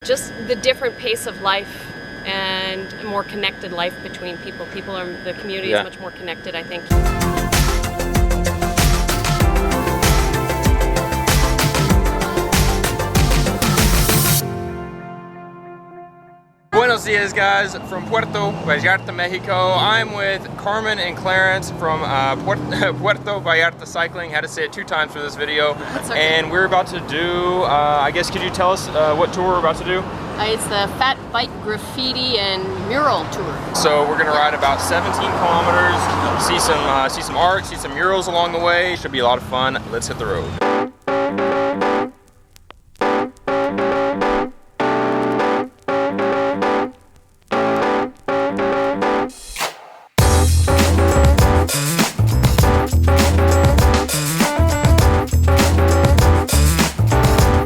just the different pace of life and a more connected life between people. The community is much more connected, I think. Buenos dias, guys, from Puerto Vallarta, Mexico. I'm with Carmen and Clarence from Puerto Vallarta Cycling. Had to say it 2 times for this video. That's okay. And we're about to do, I guess, could you tell us what tour we're about to do? It's the Fat Bike Graffiti and Mural Tour. So we're gonna ride about 17 kilometers, see some art, see some murals along the way. Should be a lot of fun. Let's hit the road.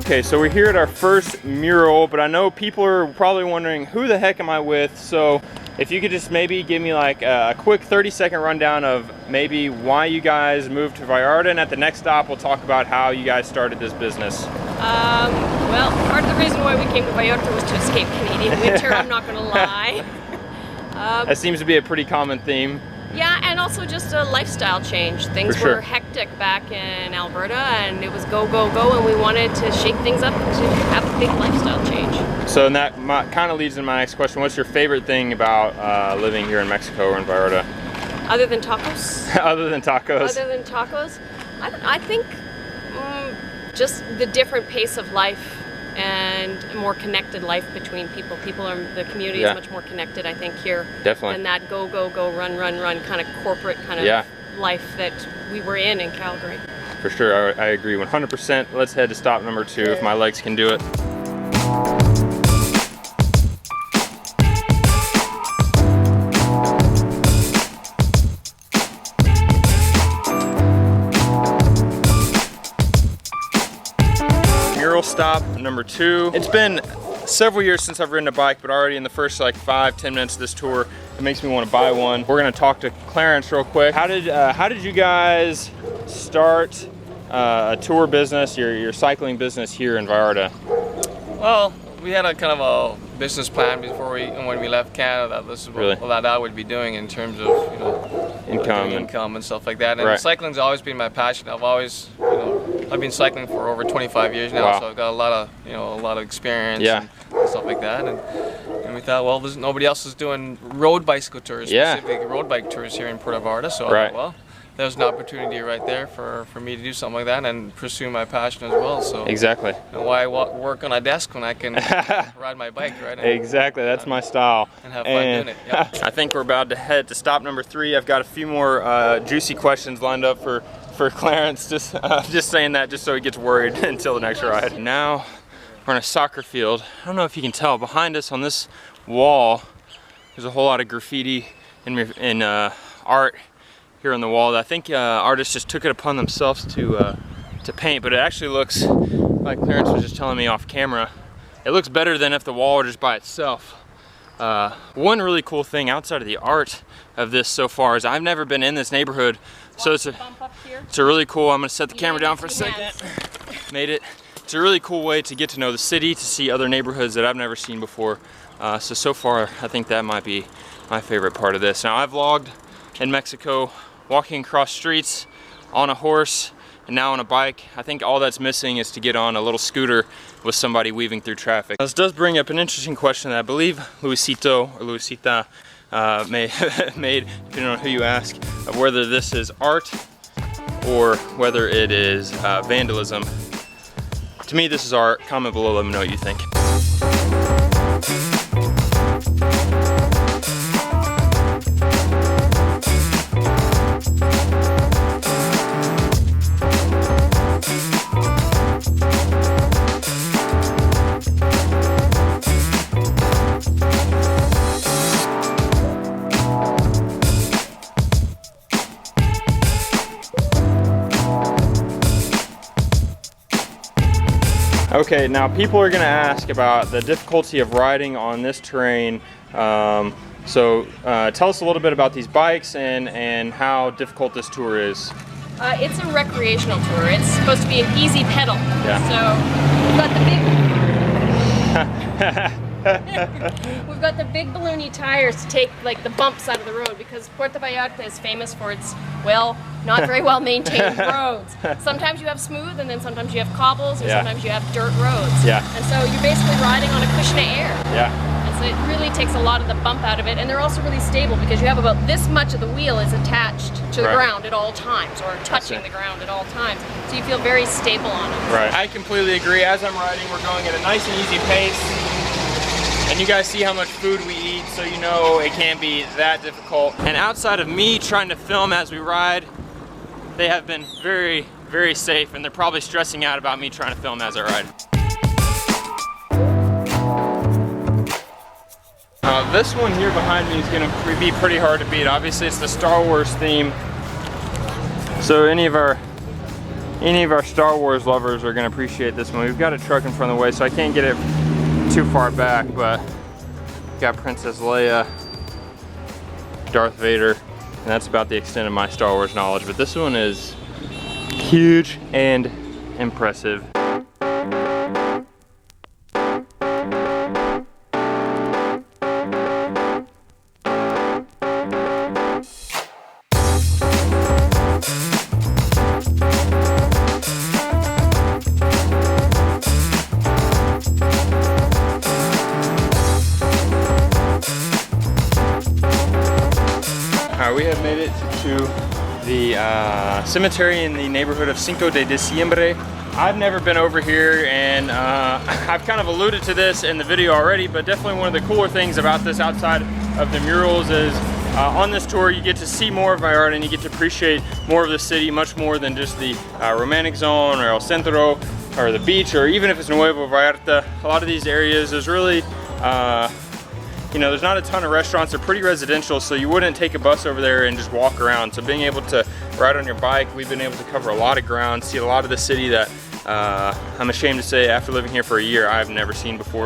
Okay, so we're here at our first mural, but I know people are probably wondering, who the heck am I with? So if you could just maybe give me like a quick 30-second rundown of maybe why you guys moved to Vallarta, and at the next stop we'll talk about how you guys started this business. Well, part of the reason why we came to Vallarta was to escape Canadian winter, I'm not gonna lie. That seems to be a pretty common theme. Yeah, and also just a lifestyle change. Things were hectic back in Alberta, and it was go, go, go, and we wanted to shake things up to have a big lifestyle change. So and that kind of leads into my next question. What's your favorite thing about living here in Mexico or in Vallarta? Other than tacos? Other than tacos? Other than tacos? I think just the different pace of life and a more connected life between people. The community is much more connected, I think, here. Definitely. Than that go, go, go, run, run, run kind of corporate kind of life that we were in Calgary. For sure, I agree 100%. Let's head to stop number 2 if my legs can do it. Stop number 2. It's been several years since I've ridden a bike, but already in the first like 5-10 minutes of this tour, it makes me want to buy one. We're gonna talk to Clarence real quick. How did you guys start a tour business, your cycling business here in Vallarta? Well, we had a kind of a business plan before when we left Canada. This is what I would be doing in terms of income and stuff like that. And cycling's always been my passion. I've been cycling for over 25 years now, so I've got a lot of experience and stuff like that. And we thought, well, nobody else is doing road bicycle tours, specific road bike tours here in Puerto Vallarta. So I thought, well, there's an opportunity right there for me to do something like that and pursue my passion as well. So exactly. Why work on a desk when I can ride my bike, right? Exactly, that's my style. And have fun doing it. Yeah. I think we're about to head to stop number 3. I've got a few more juicy questions lined up for Clarence. Just saying that just so he gets worried until the next ride. Now we're in a soccer field. I don't know if you can tell, behind us on this wall there's a whole lot of graffiti and art here on the wall. I think artists just took it upon themselves to paint, but it actually looks, like Clarence was just telling me off camera, it looks better than if the wall were just by itself. One really cool thing outside of the art of this so far is I've never been in this neighborhood, so it's a really cool, I'm gonna set the camera down for a second. Made it. It's a really cool way to get to know the city, to see other neighborhoods that I've never seen before. So far, I think that might be my favorite part of this. Now, I've vlogged in Mexico, walking across streets, on a horse, and now on a bike. I think all that's missing is to get on a little scooter with somebody weaving through traffic. This does bring up an interesting question that I believe Luisito or Luisita made, depending on who you ask, of whether this is art or whether it is vandalism. To me, this is art. Comment below, let me know what you think. Okay, now people are gonna ask about the difficulty of riding on this terrain. Tell us a little bit about these bikes and how difficult this tour is. It's a recreational tour. It's supposed to be an easy pedal. Yeah. So we've got the big We've got the big balloony tires to take like the bumps out of the road, because Puerto Vallarta is famous for its, well, not very well maintained roads. Sometimes you have smooth, and then sometimes you have cobbles, and sometimes you have dirt roads. Yeah. And so you're basically riding on a cushion of air. Yeah. And so it really takes a lot of the bump out of it, and they're also really stable because you have about this much of the wheel is attached to the ground at all times, or touching the ground at all times. So you feel very stable on it. Right. I completely agree. As I'm riding, we're going at a nice and easy pace. And you guys see how much food we eat, so you know it can't be that difficult. And outside of me trying to film as we ride, they have been very, very safe, and they're probably stressing out about me trying to film as I ride. This one here behind me is gonna be pretty hard to beat. Obviously it's the Star Wars theme. So any of our Star Wars lovers are gonna appreciate this one. We've got a truck in front of the way, so I can't get it too far back, but got Princess Leia, Darth Vader, and that's about the extent of my Star Wars knowledge. But this one is huge and impressive. We have made it to the cemetery in the neighborhood of Cinco de Diciembre. I've never been over here, and I've kind of alluded to this in the video already, but definitely one of the cooler things about this outside of the murals is on this tour you get to see more of Vallarta, and you get to appreciate more of the city, much more than just the romantic zone or El Centro or the beach, or even if it's Nuevo Vallarta. A lot of these areas, there's really you know, there's not a ton of restaurants. They're pretty residential, so you wouldn't take a bus over there and just walk around. So being able to ride on your bike, we've been able to cover a lot of ground, see a lot of the city that I'm ashamed to say, after living here for a year, I've never seen before.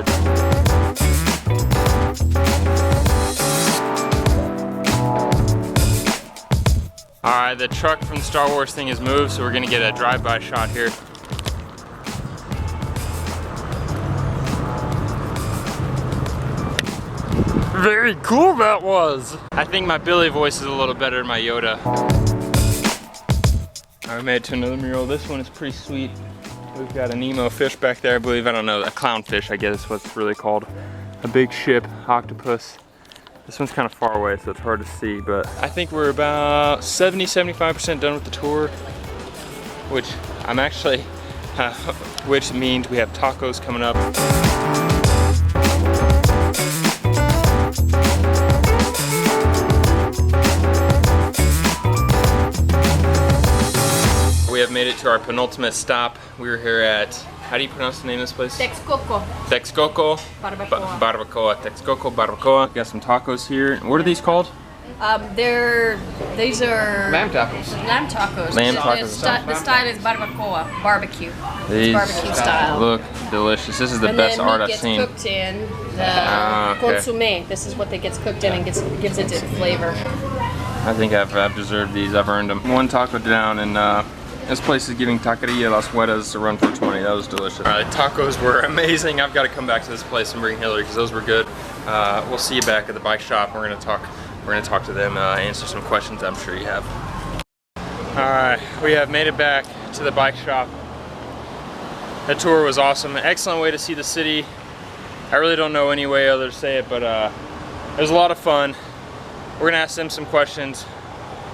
All right, the truck from the Star Wars thing has moved, so we're gonna get a drive-by shot here. Very cool that was. I think my Billy voice is a little better than my Yoda. I made it to another mural. This one is pretty sweet. We've got a Nemo fish back there, I believe. I don't know, a clownfish, I guess is what it's really called. A big ship, octopus. This one's kind of far away, so it's hard to see, but I think we're about 70–75% done with the tour, which I'm actually, which means we have tacos coming up. We have made it to our penultimate stop. We were here at, how do you pronounce the name of this place? Texcoco. Texcoco. Barbacoa. Barbacoa. Texcoco Barbacoa. Got some tacos here. What are these called? These are lamb tacos. Lamb tacos. Lamb tacos. The style is barbacoa, barbecue. These it's barbecue style. Look delicious. This is the best art I've seen. And then meat gets cooked in the consommé. This is what it gets cooked in and gives it its flavor. I think I've deserved these. I've earned them. One taco down, and this place is giving Taqueria Las Hueras a run for 20. That was delicious. All right, tacos were amazing. I've got to come back to this place and bring Hillary because those were good. We'll see you back at the bike shop. We're gonna talk to them, answer some questions I'm sure you have. All right, we have made it back to the bike shop. The tour was awesome. Excellent way to see the city. I really don't know any way other to say it, but it was a lot of fun. We're gonna ask them some questions,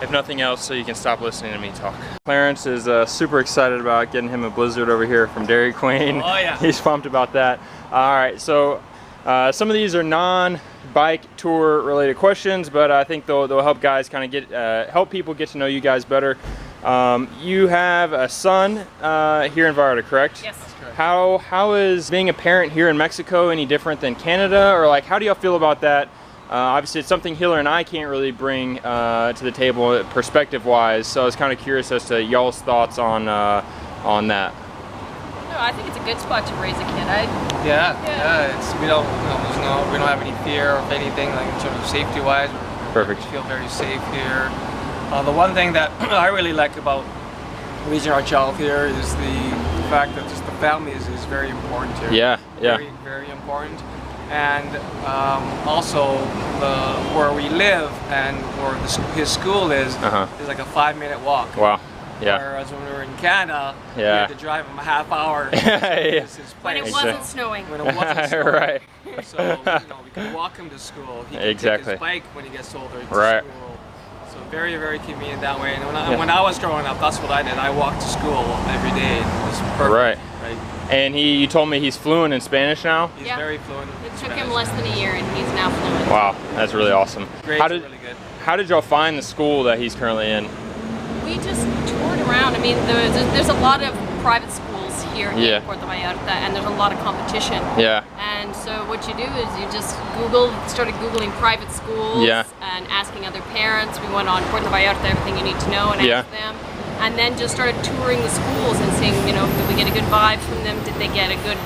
if nothing else, so you can stop listening to me talk. Clarence is super excited about getting him a Blizzard over here from Dairy Queen. Oh yeah. He's pumped about that. All right, so some of these are non-bike tour related questions, but I think they'll help guys kind of get, help people get to know you guys better. You have a son here in Vallarta, correct? Yes. That's correct. How is being a parent here in Mexico any different than Canada, or like how do y'all feel about that? Obviously it's something Hiller and I can't really bring to the table perspective-wise, so I was kind of curious as to y'all's thoughts on that. No, I think it's a good spot to raise a kid. Yeah. It's we don't have any fear of anything like in terms of safety-wise. Perfect. We feel very safe here. The one thing that I really like about raising our child here is the fact that just the family is very important here. Yeah, Yeah. Very, very important. And also where we live and where his school is like a 5-minute walk. Wow. Yeah. Whereas when we were in Canada, we Yeah. had to drive him a half hour Yeah. When it wasn't snowing. When it wasn't snowing. Right. So, you know, we could walk him to school. He could Exactly. take his bike when he gets older to Right. school. So very, very convenient that way. And when I was growing up, that's what I did. I walked to school every day. It was perfect. Right. Right. And you told me he's fluent in Spanish now? He's Yeah. very fluent. It took him less than a year, and he's now fluent. Wow, that's really awesome. Grades How are did really good. how did y'all find the school that he's currently in? We just toured around. I mean, there's a lot of private schools here Yeah. in Puerto Vallarta, and there's a lot of competition. Yeah. And so what you do is you just started Googling private schools and asking other parents. We went on Puerto Vallarta, everything you need to know, and asked them. And then just started touring the schools and seeing, you know, did we get a good vibe from them? Did they get a good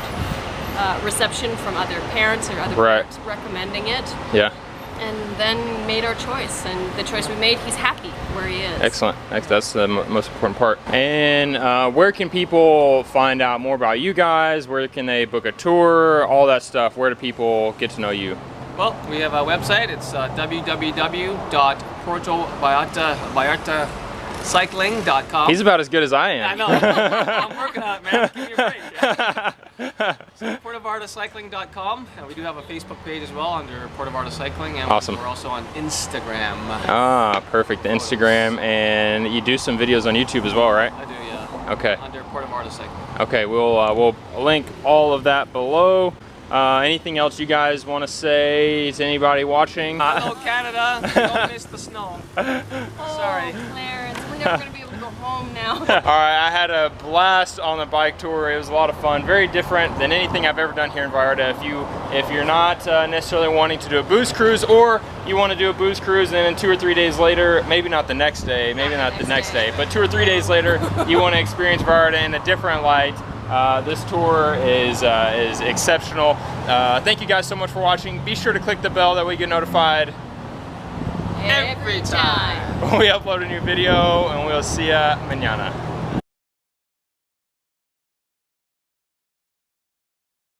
reception from other parents or other parents recommending it? Yeah. And then made our choice, and the choice we made, he's happy where he is. Excellent. That's the most important part. And where can people find out more about you guys? Where can they book a tour? All that stuff. Where do people get to know you? Well, we have a website. It's www.puertovallartacycling.com. He's about as good as I am. I know. I'm working on it, man. Give me a break. So PuertoVallartaCycling.com, and we do have a Facebook page as well under Puerto Vallarta Cycling, and awesome. We're also on Instagram. Ah, perfect. The Instagram, and you do some videos on YouTube as well, right? I do, yeah. Okay. Under Puerto Vallarta Cycling. Okay, we'll link all of that below. Anything else you guys want to say to anybody watching? Hello, Canada. Don't miss the snow. Sorry. Clarence, we're never going to be able to go home now. All right, I had a blast on the bike tour. It was a lot of fun. Very different than anything I've ever done here in Vallarta. If you're not necessarily wanting to do a boost cruise, or you want to do a boost cruise and then 2 or 3 days later, maybe not the next day, maybe not the next day, but 2 or 3 days later, you want to experience Vallarta in a different light. This tour is exceptional. Thank you guys so much for watching. Be sure to click the bell that we get notified Every time. when we upload a new video, and we'll see ya mañana.